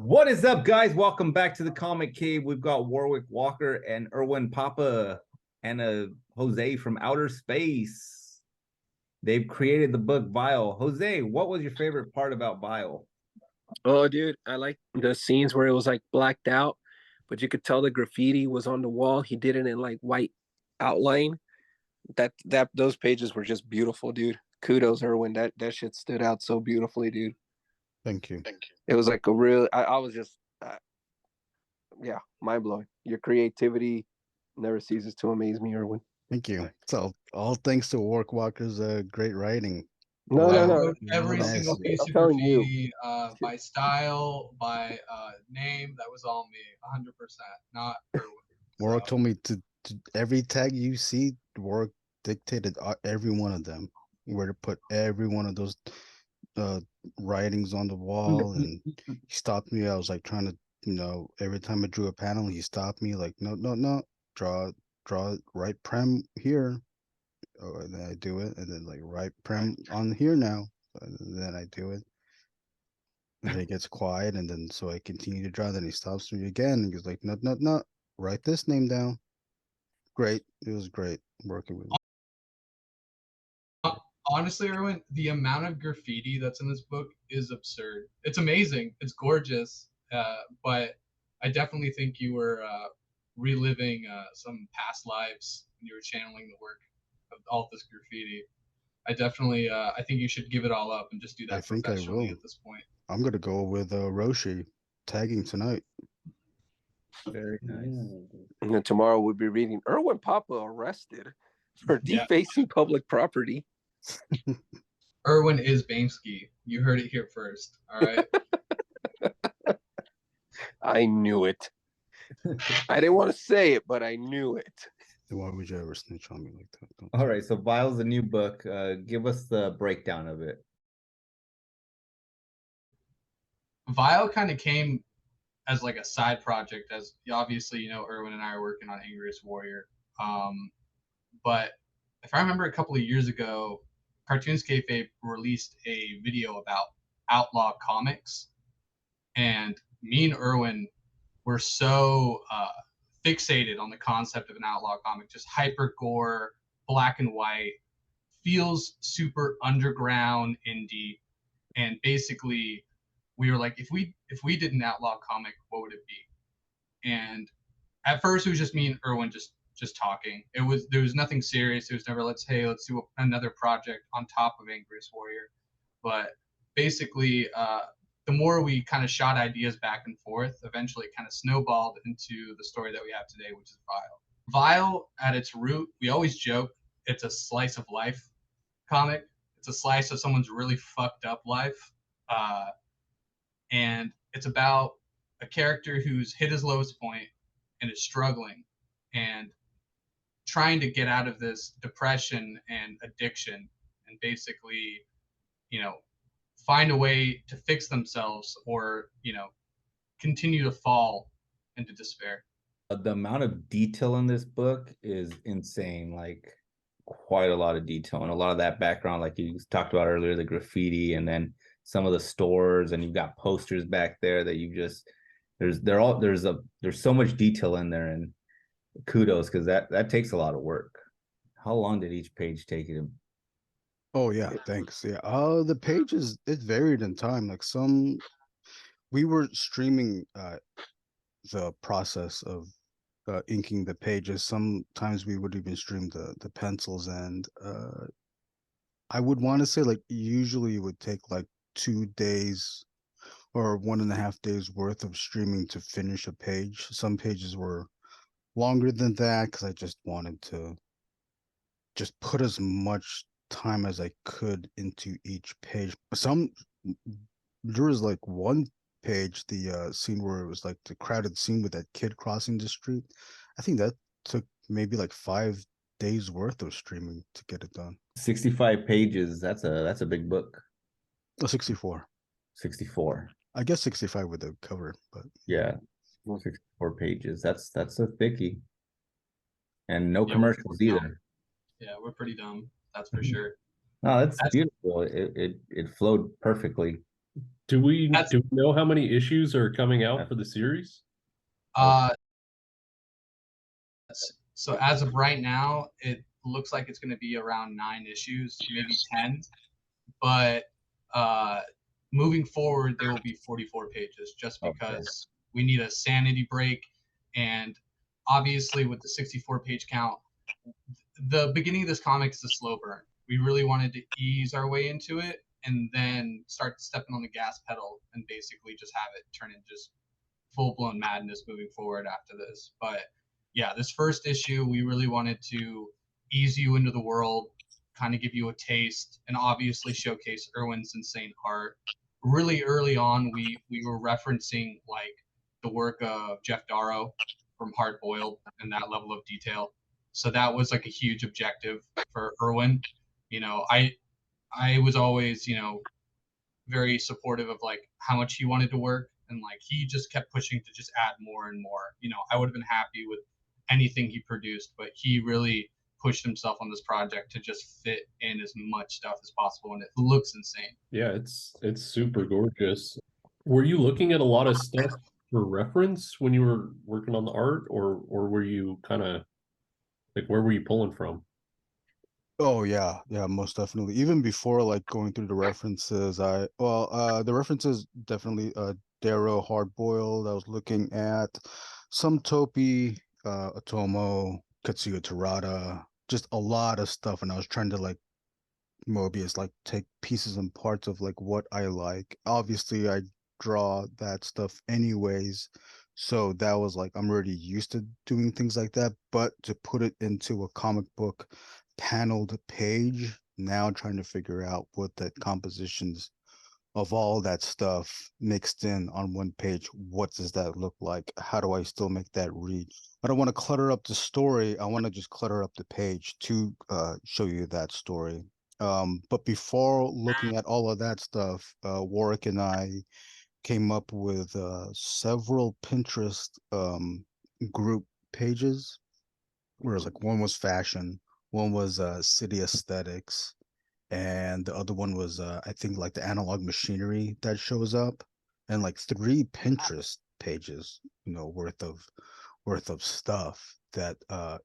What is up, guys? Welcome back to the Comic Cave. We've got Warwick Walker and Erwin Papa and Jose from outer space. They've created the book Vile. Jose, what was your favorite part about Vile? Oh, dude, I like the scenes where it was like blacked out, but you could tell the graffiti was on the wall. He did it in like white outline. Those pages were just beautiful, dude. Kudos, Erwin. That shit stood out so beautifully, dude. Thank you. It was like a real. I was just, yeah, mind blowing. Your creativity never ceases to amaze me, Erwin. Thank you. So all thanks to Warrick Walker's great writing. No. Every single piece of graffiti, by style, by name, that was all me, 100%. Not Erwin. Warwick told me to every tag you see, Warwick dictated every one of them, where to put every one of those writings on the wall, and he stopped me. I was like trying to, every time I drew a panel, he stopped me like, no, draw right prem here. Oh, and then I do it, and then like right prem on here now, and then I do it. And then he gets quiet, and then so I continue to draw. Then he stops me again, and he's like, no, write this name down. Great, it was great working with him. Honestly, Erwin, the amount of graffiti that's in this book is absurd. It's amazing. It's gorgeous. But I definitely think you were reliving some past lives when you were channeling the work of all this graffiti. I think you should give it all up and just do that professionally at this point. I'm going to go with Roshi tagging tonight. Very nice. And then tomorrow we'll be reading Erwin Papa arrested for defacing public property. Erwin is Bamsky. You heard it here first. All right. I knew it. I didn't want to say it, but I knew it. Why would you ever snitch on me like that? All right, so Vile's a new book. Give us the breakdown of it. Vile kind of came as like a side project, as obviously, Erwin and I are working on Angriest Warrior. But if I remember a couple of years ago, Cartoons Kayfabe released a video about outlaw comics, and me and Erwin were so fixated on the concept of an outlaw comic, just hyper gore, black and white, feels super underground indie, and basically we were like, if we did an outlaw comic, what would it be? And at first it was just me and Erwin just talking. There was nothing serious. It was never let's do another project on top of Angriest Warrior. But basically, the more we kind of shot ideas back and forth, eventually it kind of snowballed into the story that we have today, which is Vile. Vile, at its root, we always joke, it's a slice of life comic. It's a slice of someone's really fucked up life. And it's about a character who's hit his lowest point and is struggling and trying to get out of this depression and addiction, and basically, find a way to fix themselves or, continue to fall into despair. The amount of detail in this book is insane. Like, quite a lot of detail, and a lot of that background, like you talked about earlier, the graffiti, and then some of the stores, and you've got posters back there that you just there's so much detail in there, and kudos, because that takes a lot of work. How long did each page take you? Oh yeah, thanks. Yeah, the pages, it varied in time. Like we were streaming the process of inking the pages. Sometimes we would even stream the pencils, and I would want to say like usually it would take like 2 days or 1.5 days worth of streaming to finish a page. Some pages were longer than that because I just wanted to just put as much time as I could into each page. There was like one page, the scene where it was like the crowded scene with that kid crossing the street. I think that took maybe like 5 days worth of streaming to get it done. 65 pages. That's a big book. 64. 64. I guess 65 with the cover, but yeah, 64 pages. That's a thickie. And no commercials either. Yeah, we're pretty dumb. That's for sure. No, that's beautiful. It flowed perfectly. Do we That's know how many issues are coming out for the series? uh so as of right now, it looks like it's going to be around 9 issues, maybe 10. But moving forward, there will be 44 pages just because we need a sanity break. And obviously, with the 64-page count, the beginning of this comic is a slow burn. We really wanted to ease our way into it and then start stepping on the gas pedal and basically just have it turn into just full-blown madness moving forward after this. But yeah, this first issue, we really wanted to ease you into the world, kind of give you a taste, and obviously showcase Erwin's insane art. Really early on, we were referencing like the work of Jeff Darrow from Hard Boiled and that level of detail. So that was like a huge objective for Erwin. You know, I was always, you know, very supportive of like how much he wanted to work, and like he just kept pushing to just add more and more. You know, I would have been happy with anything he produced, but he really pushed himself on this project to just fit in as much stuff as possible, and it looks insane. Yeah, it's super gorgeous. Were you looking at a lot of stuff for reference when you were working on the art, or were you kind of like where were you pulling from? Oh yeah, yeah, most definitely. Even before like going through the references, the references definitely Darrow Hard Boiled. I was looking at some Topi, Otomo, Katsuya Terada, just a lot of stuff, and I was trying to like Mobius, like take pieces and parts of like what I like. Obviously, I draw that stuff anyways, so that was like I'm already used to doing things like that. But to put it into a comic book paneled page, now trying to figure out what the compositions of all that stuff mixed in on one page, what does that look like? How do I still make that read? I don't want to clutter up the story. I want to just clutter up the page to show you that story. But before looking at all of that stuff, Warwick and I came up with several Pinterest group pages, whereas like one was fashion, one was city aesthetics, and the other one was I think like the analog machinery that shows up, and like three Pinterest pages, worth of stuff that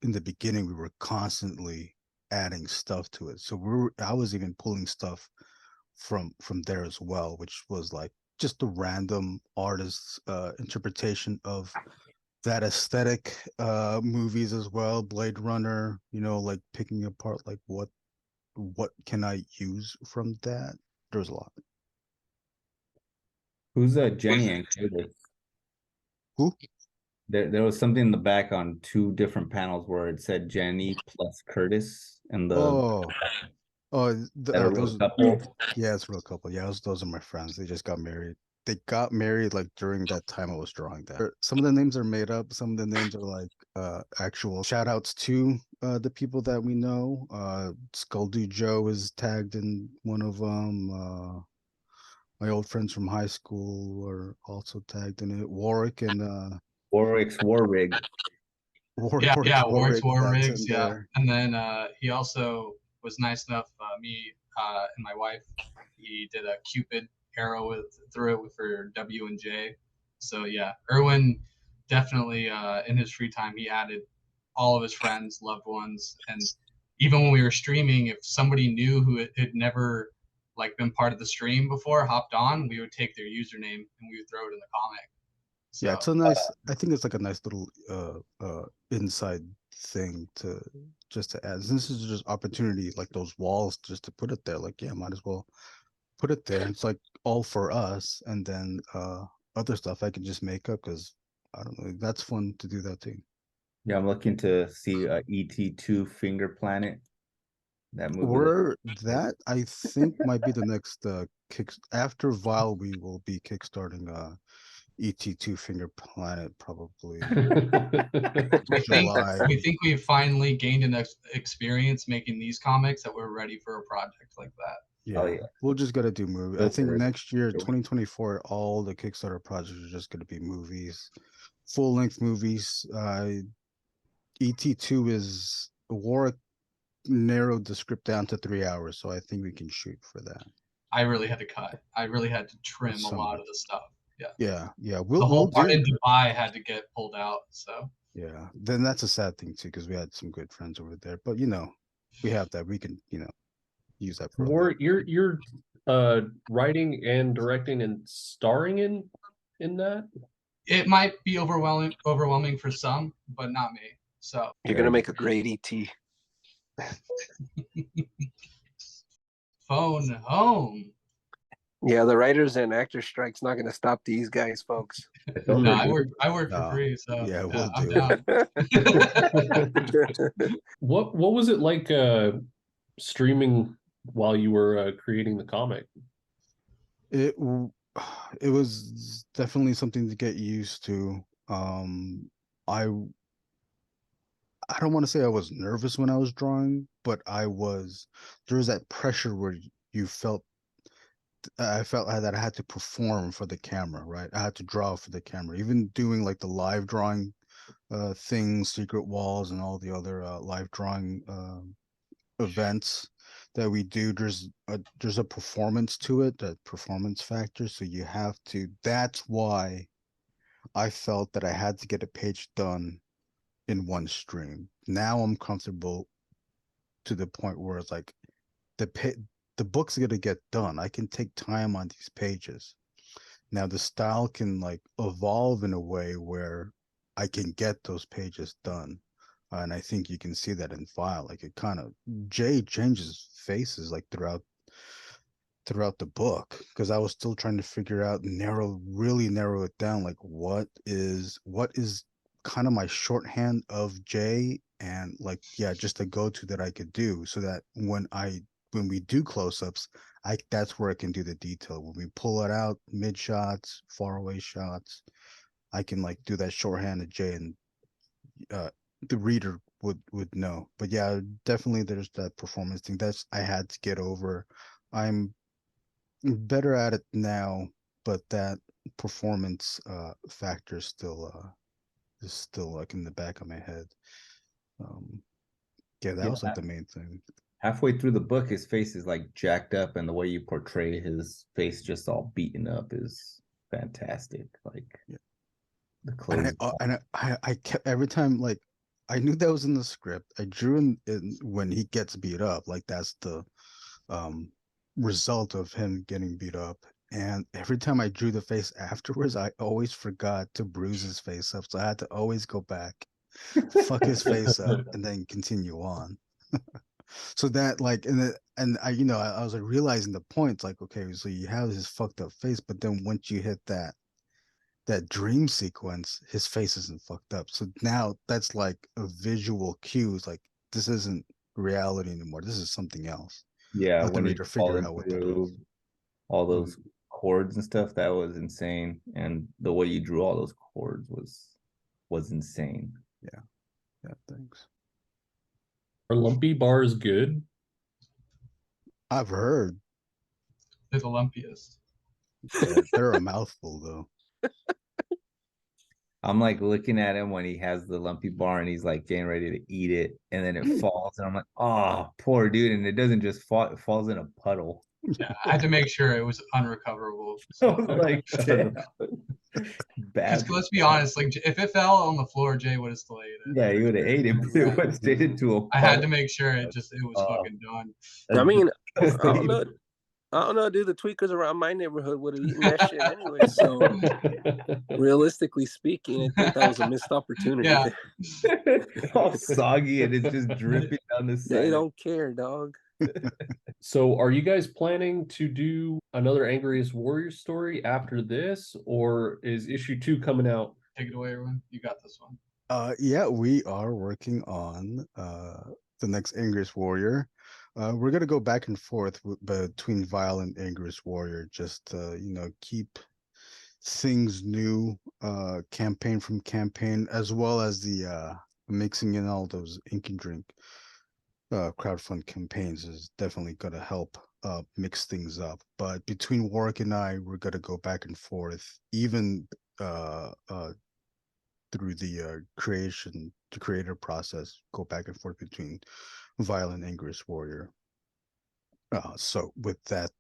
in the beginning we were constantly adding stuff to it. So I was even pulling stuff from there as well, which was like just a random artist's interpretation of that aesthetic movies as well, Blade Runner, like picking apart like what can I use from that. There's a lot. Who's Jenny and Curtis? Who? There was something in the back on two different panels where it said Jenny plus Curtis and Oh, that a real those. couple. Yeah, it's a real couple. Yeah, those are my friends. They just got married. They got married like during that time I was drawing that. Some of the names are made up. Some of the names are like actual shout outs to the people that we know. Skulldugg Joe is tagged in one of them. My old friends from high school are also tagged in it. Warwick and Warwick's War Rig. Warwick's War that's Rigs, in yeah. there. And then he also was nice enough, me and my wife, he did a Cupid arrow through it for W and J. So yeah, Erwin definitely in his free time he added all of his friends, loved ones, and even when we were streaming, if somebody new who had never like been part of the stream before hopped on, we would take their username and we would throw it in the comic. Yeah, So it's a nice. I think it's like a nice little inside thing to just to add. This is just opportunity, like those walls, just to put it there. Like, yeah, might as well put it there. It's like all for us, and then other stuff I can just make up because I don't know. That's fun to do that too. Yeah, I'm looking to see ET2 Finger Planet. That movie looks Or that I think might be the next kick after Vile. We will be kickstarting ET2 Finger Planet probably we think July. we think we've finally gained an experience making these comics that we're ready for a project like that. Yeah, Oh yeah. we'll just gotta do movie. I Go think for it. next year, 2024, all the Kickstarter projects are just gonna be movies, full length movies. ET2 is Warwick narrowed the script down to 3 hours, so I think we can shoot for that. I really had to cut. I really had to trim a Some lot of of the stuff. Yeah. Yeah, The we'll whole part do. in Dubai had to get pulled out. So Yeah, then that's a sad thing too, because we had some good friends over there. But you know, we have that. We can, you know, use that for a War, little. you're writing and directing and starring in that. it might be overwhelming for some, but not me. So You're gonna make a great ET. phone home. Yeah, the writers and actors strike's not gonna stop these guys, folks. No, I work for No. free, so Yeah, we'll I'm do down. What was it like streaming while you were creating the comic? It w- it was definitely something to get used to. I I don't want to say I was nervous when I was drawing, but there was that pressure where you felt I felt that I had to perform for the camera, right? I had to draw for the camera. Even doing like the live drawing things, Secret Walls and all the other live drawing events that we do, there's a performance to it, that performance factor. So you have to, that's why I felt that I had to get a page done in one stream. Now I'm comfortable to the point where it's like the book's gonna get done. I can take time on these pages. Now the style can like evolve in a way where I can get those pages done. And I think you can see that in File. Like it kind of Jay changes faces like throughout the book, because I was still trying to figure out, really narrow it down, like what is kind of my shorthand of Jay, and like, yeah, just a go-to that I could do, so that when we do close-ups, that's where I can do the detail. When we pull it out, mid shots, far away shots, I can like do that shorthand of Jay, and uh the reader would know. But yeah, definitely there's that performance thing that's I had to get over. I'm better at it now, but that performance factor is still like in the back of my head. Um, yeah, that Yeah, was like the main thing. halfway through the book, his face is like jacked up, and the way you portray his face just all beaten up is fantastic. Like Yeah. the And clothes. I kept every time, like, I knew that was in the script. I drew in when he gets beat up, like that's the um result of him getting beat up. And every time I drew the face afterwards, I always forgot to bruise his face up. So I had to always go back, fuck his face up, and then continue on. So that like, and I, I was like realizing the points, like, okay, so you have his fucked up face, but then once you hit that dream sequence, his face isn't fucked up. So now that's like a visual cue. It's like, this isn't reality anymore. This is something else. Yeah, Let the when he's reader figure falling out what that through is. all those chords and stuff, that was insane. And the way you drew all those chords was insane. Yeah. Yeah. Thanks. Are lumpy bars good? I've heard They're the lumpiest. they're a mouthful though. I'm like looking at him when he has the lumpy bar and he's like getting ready to eat it, and then it falls, and I'm like, oh, poor dude. And it doesn't just fall, it falls in a puddle. Yeah, I had to make sure it was unrecoverable. I So. was like, damn. Bad. Let's be honest, like if it fell on the floor, Jay would have still ate it. Yeah, you would have ate it, but it would have stayed into a puddle. I had to make sure it was fucking done. I mean, I don't know. I don't know, dude. The tweakers around my neighborhood would have eaten that shit anyway. So, realistically speaking, I think that was a missed opportunity. Yeah. All soggy and it's just dripping down the side. They don't care, dog. So are you guys planning to do another Angriest Warrior story after this, or is issue 2 coming out? Take it away, Erwin. You got this one. Yeah, we are working on the next Angriest Warrior. We're gonna go back and forth between Vile and Angriest Warrior, just to, keep things new, campaign from campaign, as well as the mixing in all those Ink and Drink crowdfund campaigns is definitely gonna help mix things up. But between Warwick and I, we're gonna go back and forth, even through the creator process, go back and forth between Vile and Angriest Warrior. So with that,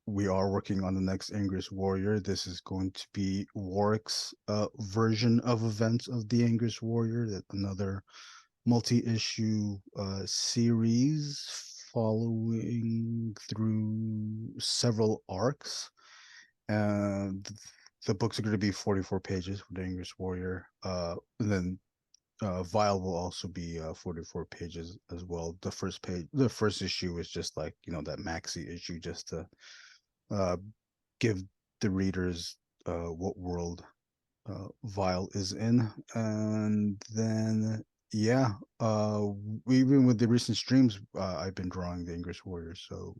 we are working on the next Angriest Warrior. This is going to be Warwick's version of events of the Angriest Warrior, another multi-issue series following through several arcs. And the books are going to be 44 pages for the Angriest Warrior. And then Vial will also be 44 pages as well. The first issue is just like, that maxi issue, just to give the readers what world Vial is in. And then, yeah, even with the recent streams, I've been drawing the English Warriors. So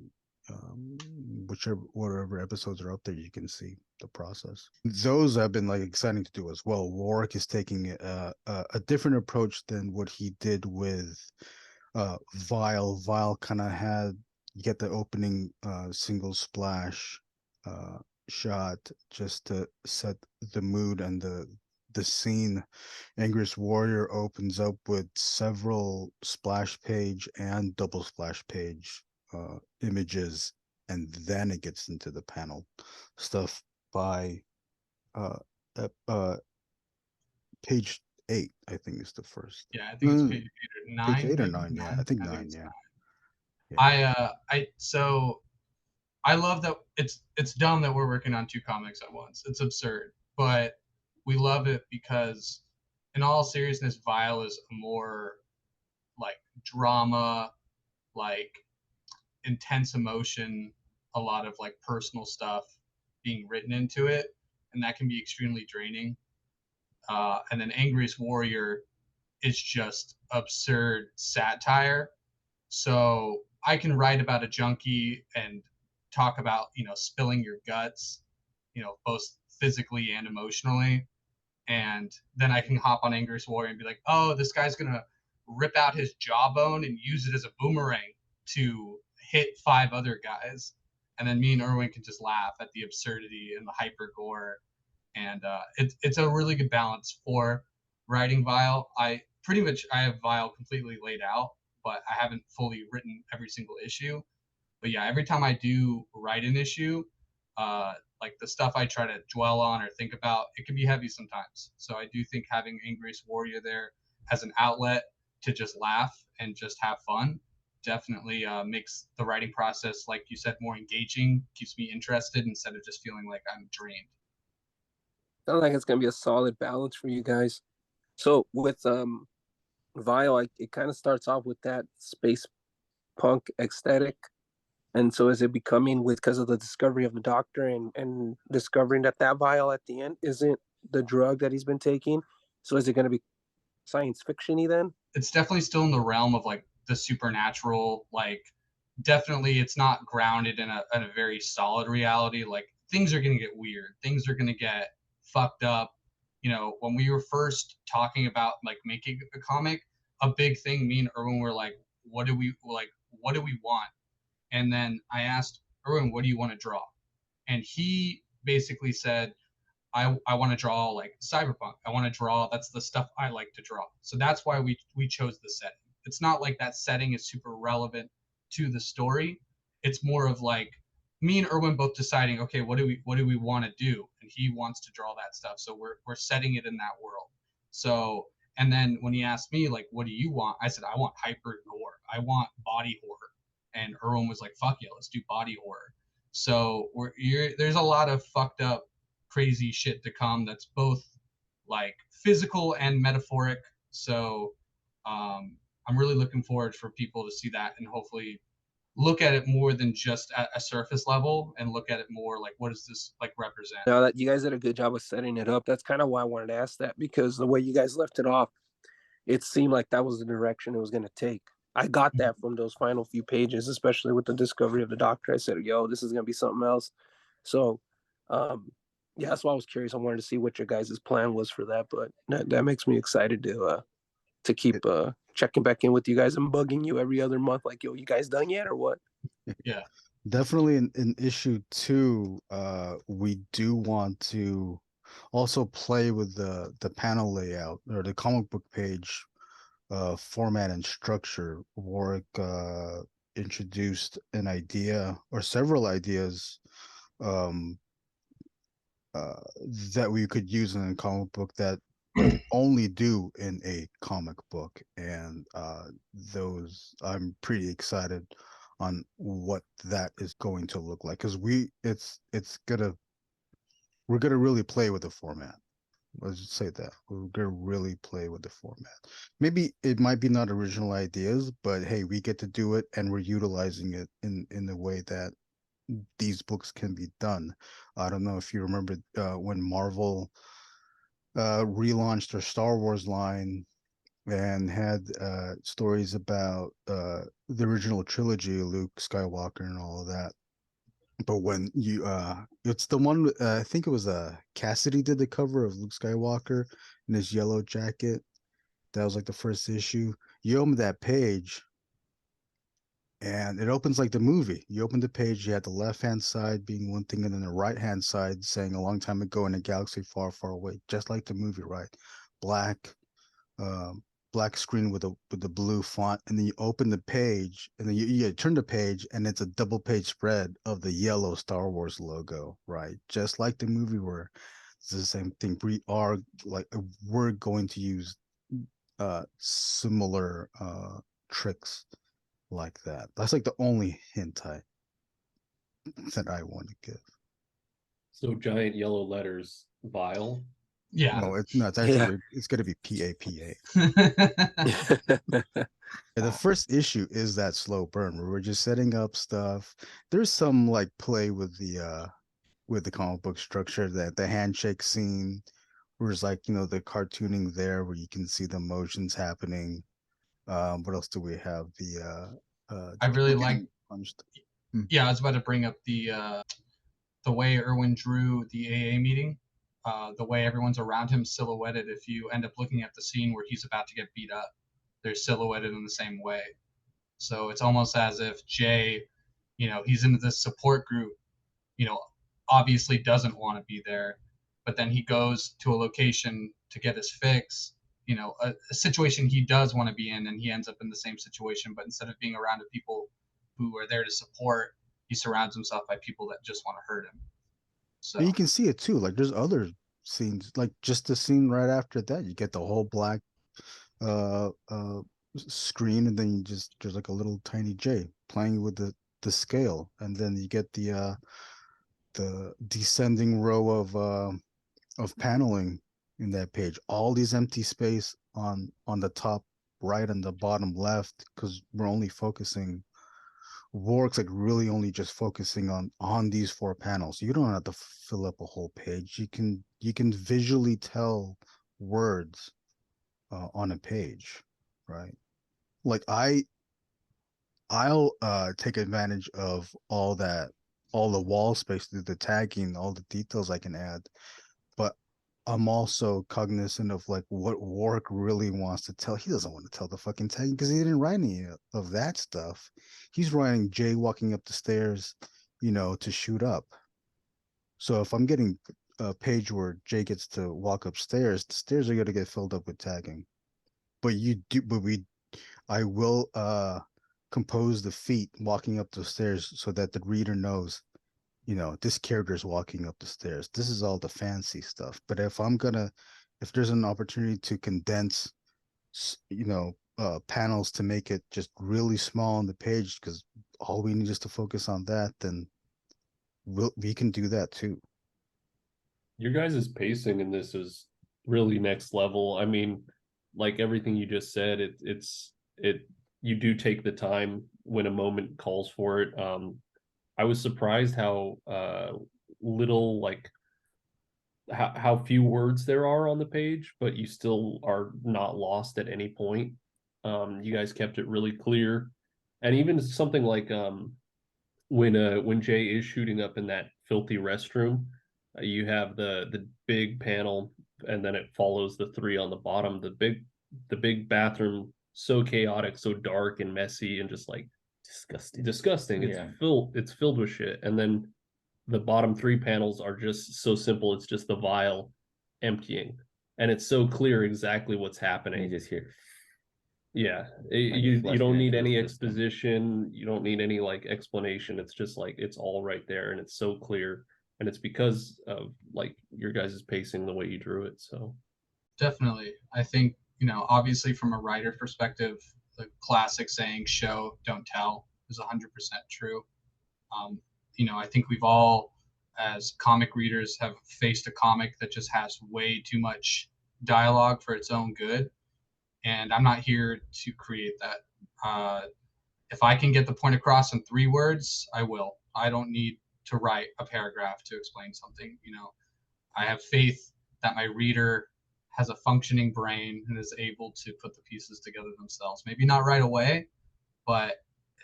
whatever episodes are up there, you can see the process. Those have been like exciting to do as well. Warwick is taking a different approach than what he did with Vial. Vial kind of had, you get the opening single splash shot just to set the mood and the scene. Angriest Warrior opens up with several splash page and double splash page images, and then it gets into the panel stuff by page 8, I think is the first. Yeah, I think it's page 8 or 9. Page 8 or 9, yeah. I think 9, yeah. So I love that it's dumb that we're working on 2 comics at once. It's absurd, but we love it because, in all seriousness, Vial is a more like drama, like intense emotion, a lot of like personal stuff being written into it, and that can be extremely draining. And then Angriest Warrior is just absurd satire. So I can write about a junkie and talk about, spilling your guts, both physically and emotionally. And then I can hop on Angriest Warrior and be like, oh, this guy's going to rip out his jawbone and use it as a boomerang to hit 5 other guys. And then me and Erwin can just laugh at the absurdity and the hyper gore. And it's a really good balance for writing Vial. I have Vial completely laid out, but I haven't fully written every single issue. But yeah, every time I do write an issue, like the stuff I try to dwell on or think about, it can be heavy sometimes. So I do think having Angriest Warrior there as an outlet to just laugh and just have fun definitely makes the writing process, like you said, more engaging, keeps me interested instead of just feeling like I'm drained. Sounds like it's gonna be a solid balance for you guys. So with Vial, it kind of starts off with that space punk aesthetic, and so is it becoming because of the discovery of the Doctor and discovering that Vial at the end isn't the drug that he's been taking? So is it going to be science fictiony then? It's definitely still in the realm of like the supernatural. Like definitely, it's not grounded in a very solid reality. Like things are gonna get weird. Things are gonna get fucked up. When we were first talking about like making a comic, a big thing, me and Erwin were like, what do we want? And then I asked Erwin, what do you want to draw? And he basically said, I want to draw like cyberpunk. I want to draw, that's the stuff I like to draw. So that's why we chose the setting. It's not like that setting is super relevant to the story. It's more of like me and Erwin both deciding, okay, what do we want to do? And he wants to draw that stuff. So we're setting it in that world. So, and then when he asked me like, what do you want? I said, I want hyper gore. I want body horror. And Erwin was like, fuck yeah, let's do body horror. So there's a lot of fucked up, crazy shit to come that's both like physical and metaphoric. So I'm really looking forward for people to see that and hopefully look at it more than just at a surface level and look at it more like, what does this like represent? Now that you guys did a good job of setting it up, that's kind of why I wanted to ask that, because the way you guys left it off, it seemed like that was the direction it was going to take. I got that from those final few pages, especially with the discovery of the Doctor. I said, yo, this is going to be something else. So, yeah, that's why I was curious. I wanted to see what your guys' plan was for that, but that makes me excited to keep checking back in with you guys and bugging you every other month. Like, yo, you guys done yet or what? Yeah. Definitely in issue 2, we do want to also play with the panel layout or the comic book page format and structure. Warwick introduced an idea or several ideas um that we could use in a comic book that you can only do in a comic book, and those I'm pretty excited on what that is going to look like, because we're gonna really play with the format. Let's just say that we're gonna really play with the format. Maybe it might be not original ideas, but hey, we get to do it, and we're utilizing it in the way that these books can be done. I don't know if you remember when Marvel relaunched their Star Wars line and had stories about the original trilogy, Luke Skywalker and all of that. But when you it's the one I think it was Cassidy did the cover of Luke Skywalker in his yellow jacket. That was like the first issue. You open that page and it opens like the movie. You open the page, you had the left-hand side being one thing, and then the right-hand side saying a long time ago in a galaxy far, far away, just like the movie, right? Black, black screen with the blue font, and then you open the page, and then you turn the page, and it's a double page spread of the yellow Star Wars logo, right? Just like the movie, where it's the same thing. We're going to use similar tricks like that. That's like the only hint that I want to give. So giant yellow letters, vile. Yeah. No, it's actually it's gonna be PAPA. The first issue is that slow burn where we're just setting up stuff. There's some like play with the comic book structure, that the handshake scene, where it's like, the cartooning there where you can see the motions happening. What else do we have? I really like. Punched. Yeah, I was about to bring up the way Erwin drew the AA meeting. The way everyone's around him silhouetted. If you end up looking at the scene where he's about to get beat up, they're silhouetted in the same way. So it's almost as if Jay, he's in this support group, obviously doesn't want to be there, but then he goes to a location to get his fix, a situation he does want to be in, and he ends up in the same situation, but instead of being around the people who are there to support, he surrounds himself by people that just want to hurt him. So you can see it too. Like there's other scenes, like just the scene right after that, you get the whole black uh screen, and then there's like a little tiny J playing with the scale, and then you get the descending row of paneling in that page. All these empty space on the top right and the bottom left, because we're only focusing. Warrick's like really only just focusing on these 4 panels. You don't have to fill up a whole page. You can visually tell words on a page, right? Like I'll take advantage of all the wall space, the tagging, all the details I can add, but I'm also cognizant of like what Warrick really wants to tell. He doesn't want to tell the fucking tagging because he didn't write any of that stuff. He's writing Jay walking up the stairs, to shoot up. So if I'm getting a page where Jay gets to walk upstairs, the stairs are gonna get filled up with tagging. But I will compose the feet walking up the stairs so that the reader knows, this character's walking up the stairs. This is all the fancy stuff. But if there's an opportunity to condense, panels to make it just really small on the page, because all we need is to focus on that, then we can do that too. Your guys' pacing in this is really next level. I mean, like everything you just said, you do take the time when a moment calls for it. I was surprised how little, like how few words there are on the page, but you still are not lost at any point. You guys kept it really clear, and even something like when Jay is shooting up in that filthy restroom, you have the big panel, and then it follows the 3 on the bottom. The big bathroom, so chaotic, so dark and messy, and just like disgusting. Yeah. It's filled with shit. And then the bottom 3 panels are just so simple. It's just the vial emptying, and it's so clear exactly what's And happening. you just hear Yeah, Like, you fleshing don't it need into the any system. exposition. You don't need any like explanation. It's just like it's all right there, and it's so clear. And it's because of like your guys' pacing, the way you drew it. So Definitely. I think, obviously from a writer perspective, the classic saying show, don't tell is 100% true. Um, I think we've all, as comic readers, have faced a comic that just has way too much dialogue for its own good. And I'm not here to create that. If I can get the point across in 3 words, I will. I don't need to write a paragraph to explain something. I have faith that my reader has a functioning brain and is able to put the pieces together themselves. Maybe not right away, but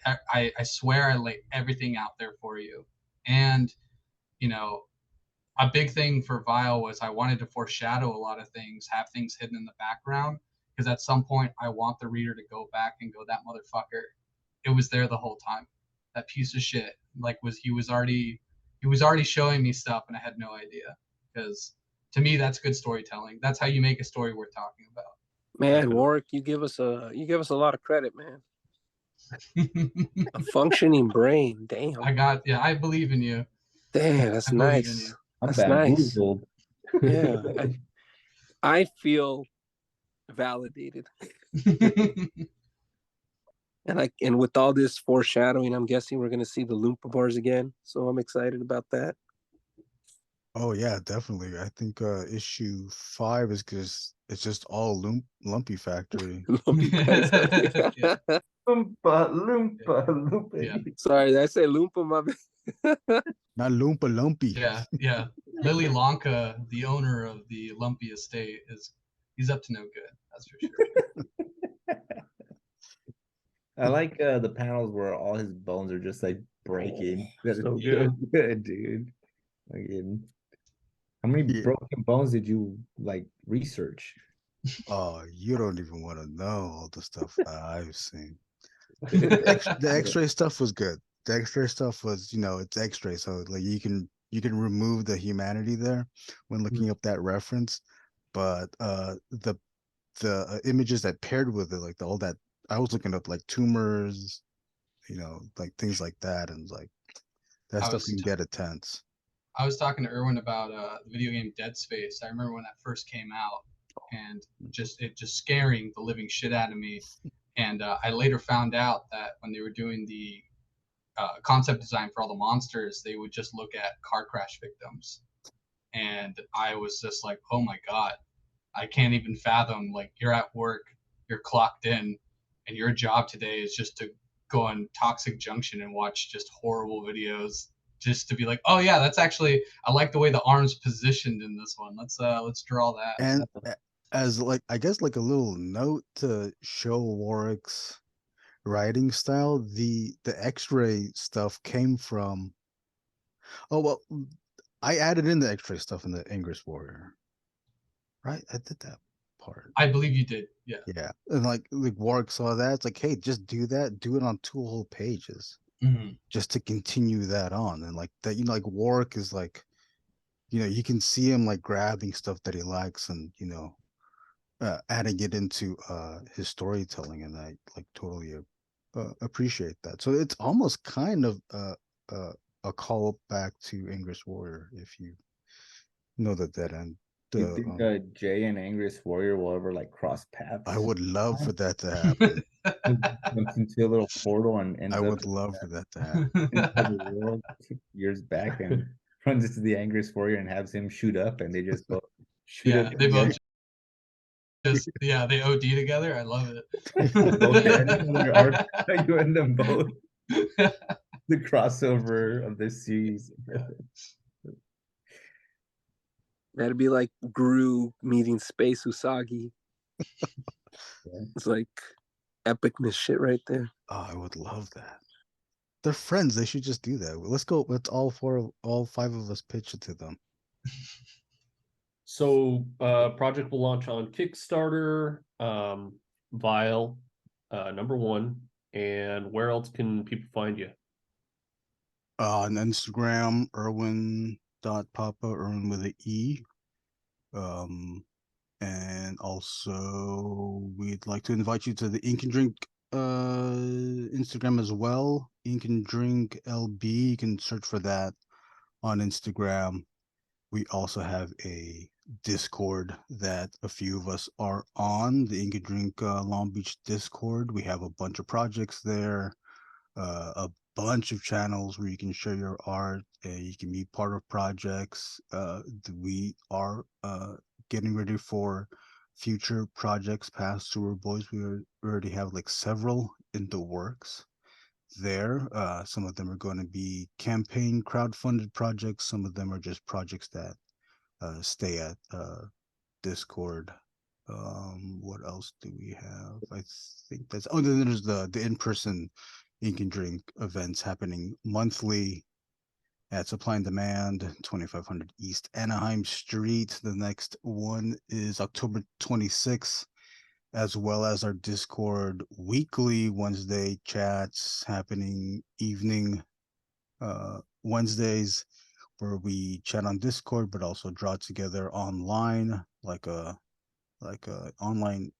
I swear I lay everything out there for you. And, a big thing for Vile was I wanted to foreshadow a lot of things, have things hidden in the background, because at some point I want the reader to go back and go, that motherfucker, it was there the whole time. That piece of shit, like he was already showing me stuff and I had no idea. Because to me, that's good storytelling. That's how you make a story worth talking about. Man, Warwick, you give us a lot of credit, man. A functioning brain, damn. I believe in you. Damn, that's nice. I'm That's nice. bamboozled. Yeah, I feel validated. And with all this foreshadowing, I'm guessing we're gonna see the Loompa bars again. So I'm excited about that. Oh yeah, definitely. I think issue 5 is because it's just all lumpy factory. Lumpy Pets. Yeah. Loompa. Yeah. Sorry, did I say Loompa? My bad. Not Loompa Lumpy. Yeah. Lily Lanka, the owner of the Lumpy estate, he's up to no good. That's for sure. I like the panels where all his bones are just like breaking. That is So so good. good, dude. How many Yeah. broken bones did you like research? Oh, you don't even want to know all the stuff I've seen. The X-ray stuff was good. The X-ray stuff was, it's X-ray, so like you can remove the humanity there when looking up that reference. But the images that paired with it, like all that, I was looking up like tumors, like things like that, and like that stuff can get intense. I was talking to Erwin about the video game Dead Space. I remember when that first came out, and it just scaring the living shit out of me. And I later found out that when they were doing the concept design for all the monsters, they would just look at car crash victims. And I was just like, oh my God, I can't even fathom, like, you're at work, you're clocked in, and your job today is just to go on Toxic Junction and watch just horrible videos just to be like, oh yeah, that's actually, I like the way the arm's positioned in this one. Let's draw that. And as like, I guess like a little note to show Warwick's writing style, the X-ray stuff came from. Oh well, I added in the X-ray stuff in the Angriest Warrior, right? I did that part. I believe you did. Yeah. Yeah, and like Warwick saw that, it's like, hey, just do that. Do it on 2 whole pages, just to continue that on, and like that, like Warwick is like, you can see him like grabbing stuff that he likes and adding it into his storytelling, and I like totally appreciate that. So it's almost kind of a call back to Angriest Warrior, if you know that end. Do you think Jay and Angriest Warrior will ever like cross paths? I would love for that to happen. Jumps into a little portal and ends I up would love for that to happen. world years back and runs into the Angriest Warrior and has him shoot up, and they just both shoot up. They both they OD together. I love it. You and them both. The crossover of this series. That'd be like Gru meeting Space Usagi. It's like epicness shit right there. Oh, I would love that. They're friends. They should just do that. Let's go. Let's all 5 of us pitch it to them. So project will launch on Kickstarter, Vile, #1. And where else can people find you? On Instagram, Erwin.Papa, Erwin with an E. And also, we'd like to invite you to the Ink and Drink Instagram as well. Ink and Drink LB. You can search for that on Instagram. We also have a Discord that a few of us are on, the Ink and Drink Long Beach Discord. We have a bunch of projects there, a bunch of channels where you can share your art and you can be part of projects. We are getting ready for future projects past Sewer Boys. We already have like several in the works there. Some of them are going to be campaign crowdfunded projects. Some of them are just projects that stay at Discord. What else do we have? I think that's then there's the in-person Ink and Drink events happening monthly at Supply and Demand, 2500 East Anaheim Street. The next one is October 26th, as well as our Discord weekly Wednesday chats happening evening Wednesdays, where we chat on Discord, but also draw together online, like a online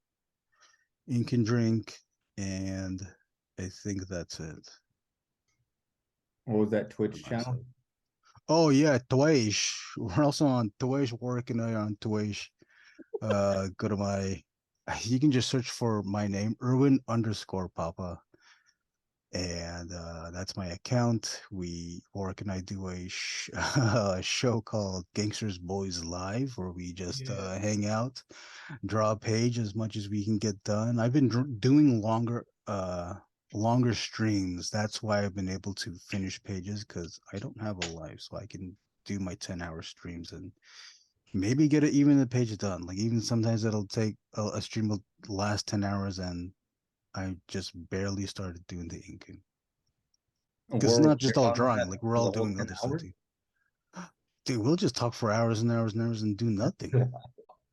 Ink and Drink, and I think that's it. What was that Twitch channel? Oh yeah, Twitch. We're also on Twitch. Warrick and I are on Twitch. Go to my. You can just search for my name, Erwin_Papa, and that's my account. Warwick and I do a show called Gangsters Boys Live, where we just hang out, draw a page as much as we can get done. I've been doing longer streams. That's why I've been able to finish pages, because I don't have a life, so I can do my 10-hour streams and maybe get even the page done. Like even sometimes it'll take a stream will last 10 hours and I just barely started doing the inking. Because it's not just all drawing, like we're all doing other stuff too. Dude, we'll just talk for hours and hours and hours and do nothing.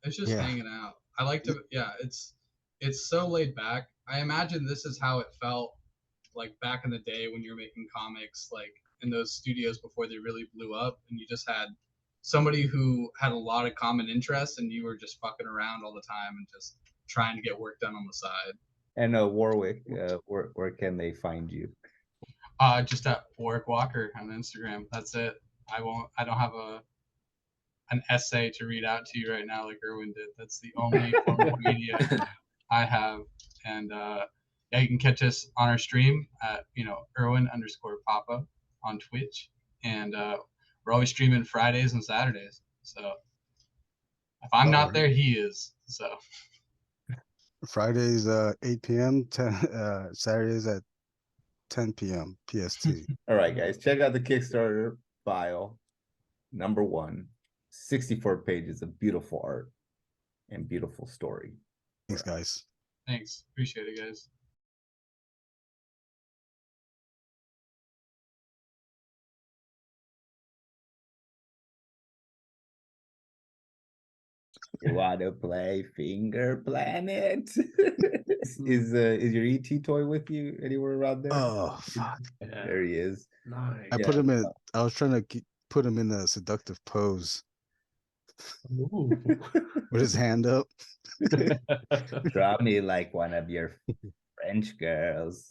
It's just hanging out. I like to, it's so laid back. I imagine this is how it felt like back in the day when you were making comics, like in those studios before they really blew up, and you just had somebody who had a lot of common interests, and you were just fucking around all the time and just trying to get work done on the side. And Warwick, where can they find you? Just at Warrick Walker on Instagram. That's it. I don't have an essay to read out to you right now like Erwin did. That's the only form of media I have. And yeah, you can catch us on our stream at Erwin_Papa on Twitch. And we're always streaming Fridays and Saturdays. So if I'm not there, he is. So Fridays 8 p.m. Saturdays at 10 p.m. PST. All right, guys, check out the Kickstarter file. Number 1, 64 pages of beautiful art and beautiful story. Thanks, guys. Thanks. Appreciate it, guys. You want to play Finger Planet? Is your ET toy with you anywhere around there? Oh, fuck. There he is. Nice. I put him in. I was trying to put him in a seductive pose with his hand up. Draw me like one of your French girls.